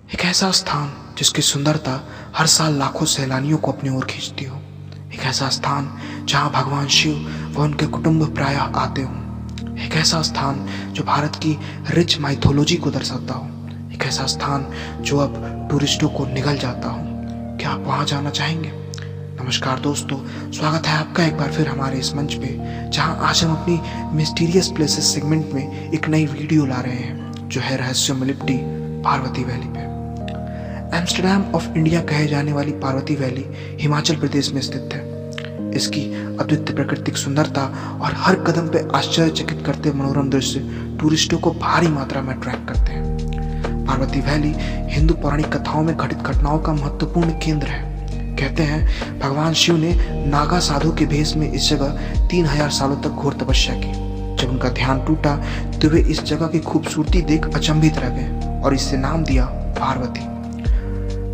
एक ऐसा स्थान जिसकी सुंदरता हर साल लाखों सैलानियों को अपनी ओर खींचती हो। एक ऐसा स्थान जहां भगवान शिव व उनके कुटुंब प्रायः आते हों। एक ऐसा स्थान जो भारत की रिच माइथोलॉजी को दर्शाता हो। एक ऐसा स्थान जो अब टूरिस्टों को निगल जाता हो। क्या आप वहां जाना चाहेंगे? नमस्कार दोस्तों, स्वागत है आपका एक बार फिर हमारे इस मंच पे, जहां आज हम अपनी मिस्टीरियस प्लेसेस सेगमेंट में एक नई वीडियो ला रहे हैं जो है रहस्यमय लिपटी पार्वती वैली पे। एम्स्टर्डम ऑफ इंडिया कहे जाने वाली पार्वती वैली हिमाचल प्रदेश में स्थित है। इसकी अद्वितीय प्राकृतिक सुंदरता और हर कदम पे आश्चर्यचकित करते मनोरम दृश्य टूरिस्टों को भारी मात्रा में अट्रैक्ट करते हैं। पार्वती वैली हिंदू पौराणिक कथाओं में घटित घटनाओं का महत्वपूर्ण केंद्र है। कहते हैं भगवान शिव ने नागा साधु के भेष में इस जगह 3000 सालों तक घोर तपस्या की। जब उनका ध्यान टूटा तो वे इस जगह की खूबसूरती देख अचंभित रह गए और इससे नाम दिया पार्वती।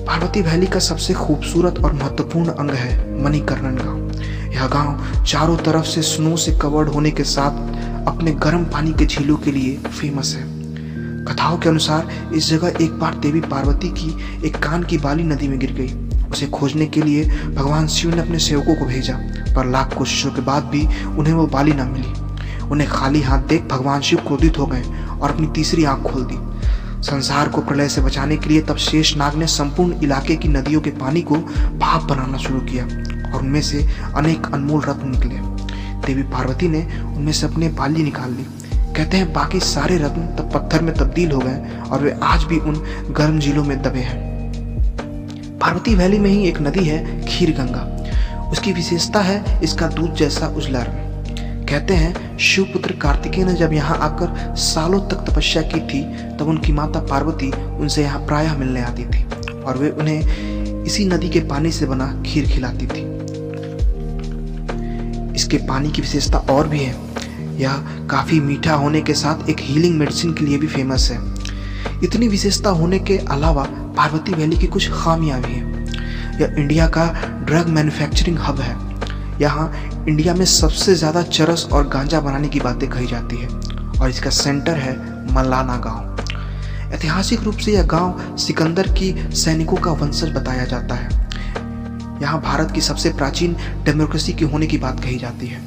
पार्वती वैली का सबसे खूबसूरत और महत्वपूर्ण अंग है मणिकर्णन गांव। यह गांव चारों तरफ से स्नो से कवर्ड होने के साथ अपने गर्म पानी के झीलों के लिए फेमस है। कथाओं के अनुसार इस जगह एक बार देवी पार्वती की एक कान की बाली नदी में गिर गई। उसे खोजने के लिए भगवान शिव ने अपने सेवकों को भेजा, पर लाख कोशिशों के बाद भी उन्हें वो बाली न मिली। उन्हें खाली हाथ देख भगवान शिव क्रोधित हो गए और अपनी तीसरी आंख खोल दी। संसार को प्रलय से बचाने के लिए तब शेषनाग ने संपूर्ण इलाके की नदियों के पानी को भाप बनाना शुरू किया और उनमें से अनेक अनमोल रत्न निकले। देवी पार्वती ने उनमें से अपने बाली निकाल ली। कहते हैं बाकी सारे रत्न तब पत्थर में तब्दील हो गए और वे आज भी उन गर्म झीलों में दबे हैं। पार्वती वैली में ही एक नदी है खीर गंगा। उसकी विशेषता है इसका दूध जैसा उजला रंग। कहते हैं शिवपुत्र कार्तिकेय ने जब यहाँ आकर सालों तक तपस्या की थी, तब उनकी माता पार्वती उनसे यहाँ प्रायः मिलने आती थी और वे उन्हें इसी नदी के पानी से बना खीर खिलाती थी। इसके पानी की विशेषता और भी है। यह काफी मीठा होने के साथ एक हीलिंग मेडिसिन के लिए भी फेमस है। इतनी विशेषता होने के अलावा पार्वती वैली की कुछ खामियां भी हैं। यह इंडिया का ड्रग मैन्युफैक्चरिंग हब है। यहाँ इंडिया में सबसे ज़्यादा चरस और गांजा बनाने की बातें कही जाती है और इसका सेंटर है मल्लाना गांव। ऐतिहासिक रूप से यह गांव सिकंदर की सैनिकों का वंशज बताया जाता है। यहाँ भारत की सबसे प्राचीन डेमोक्रेसी की होने की बात कही जाती है,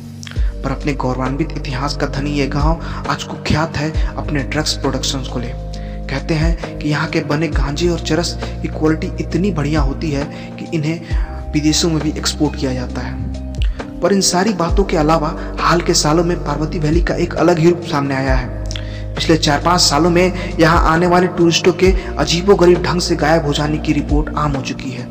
पर अपने गौरवान्वित इतिहास का धनी यह गांव आज कुख्यात है अपने ड्रग्स प्रोडक्शन को ले। कहते हैं कि यहाँ के बने गांजे और चरस की क्वालिटी इतनी बढ़िया होती है कि इन्हें विदेशों में भी एक्सपोर्ट किया जाता है। पर इन सारी बातों के अलावा हाल के सालों में पार्वती वैली का एक अलग ही रूप सामने आया है। पिछले 4-5 सालों में यहाँ आने वाले टूरिस्टों के अजीबोगरीब ढंग से गायब हो जाने की रिपोर्ट आम हो चुकी है।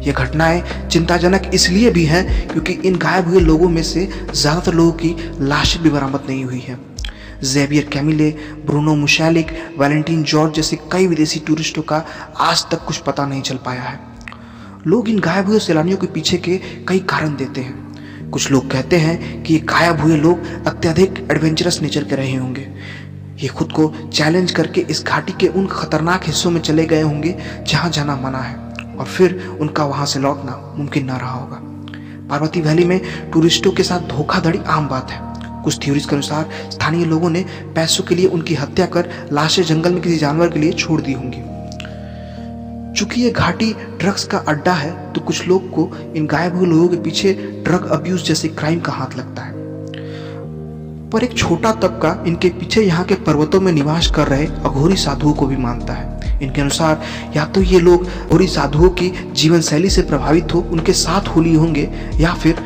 ये घटनाएं चिंताजनक इसलिए भी हैं क्योंकि इन गायब हुए लोगों में से ज़्यादातर लोगों की लाशें भी बरामद नहीं हुई है। जेवियर कैमिले, ब्रूनो मुशैलिक, वैलेंटीन जॉर्ज जैसे कई विदेशी टूरिस्टों का आज तक कुछ पता नहीं चल पाया है। लोग इन गायब हुए सैलानियों के पीछे के कई कारण देते हैं। कुछ लोग कहते हैं कि ये गायब हुए लोग अत्यधिक एडवेंचरस नेचर के रहे होंगे। ये खुद को चैलेंज करके इस घाटी के उन खतरनाक हिस्सों में चले गए होंगे जहां जाना मना है और फिर उनका वहां से लौटना मुमकिन ना रहा होगा। पार्वती वैली में टूरिस्टों के साथ धोखाधड़ी आम बात है। कुछ थ्योरीज के अनुसार स्थानीय लोगों ने पैसों के लिए उनकी हत्या कर लाशें जंगल में किसी जानवर के लिए छोड़ दी होंगी। चूंकि ये घाटी ड्रग्स का अड्डा है, तो कुछ लोग को इन गायब हुए लोगों के पीछे ड्रग अब्यूज जैसे क्राइम का हाथ लगता है। पर एक छोटा तबका इनके पीछे यहाँ के पर्वतों में निवास कर रहे अघोरी साधुओं को भी मानता है। इनके अनुसार या तो ये लोग अघोरी साधुओं की जीवन शैली से प्रभावित हो उनके साथ होली होंगे, या फिर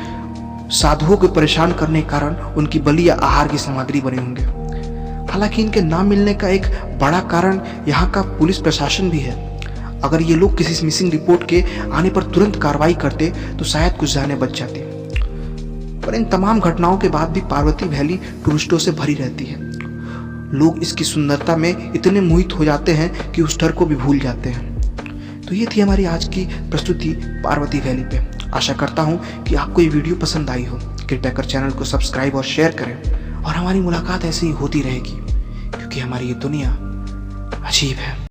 साधुओं को परेशान करने के कारण उनकी बलि या आहार की सामग्री बने होंगे। हालांकि इनके ना मिलने का एक बड़ा कारण यहाँ का पुलिस प्रशासन भी है। अगर ये लोग किसी मिसिंग रिपोर्ट के आने पर तुरंत कार्रवाई करते तो शायद कुछ जानें बच जाती। पर इन तमाम घटनाओं के बाद भी पार्वती वैली टूरिस्टों से भरी रहती है। लोग इसकी सुंदरता में इतने मोहित हो जाते हैं कि उस डर को भी भूल जाते हैं। तो ये थी हमारी आज की प्रस्तुति पार्वती वैली पे। आशा करता हूँ कि आपको ये वीडियो पसंद आई हो। कृपया कर चैनल को सब्सक्राइब और शेयर करें और हमारी मुलाकात ऐसे ही होती रहेगी, क्योंकि हमारी ये दुनिया अजीब है।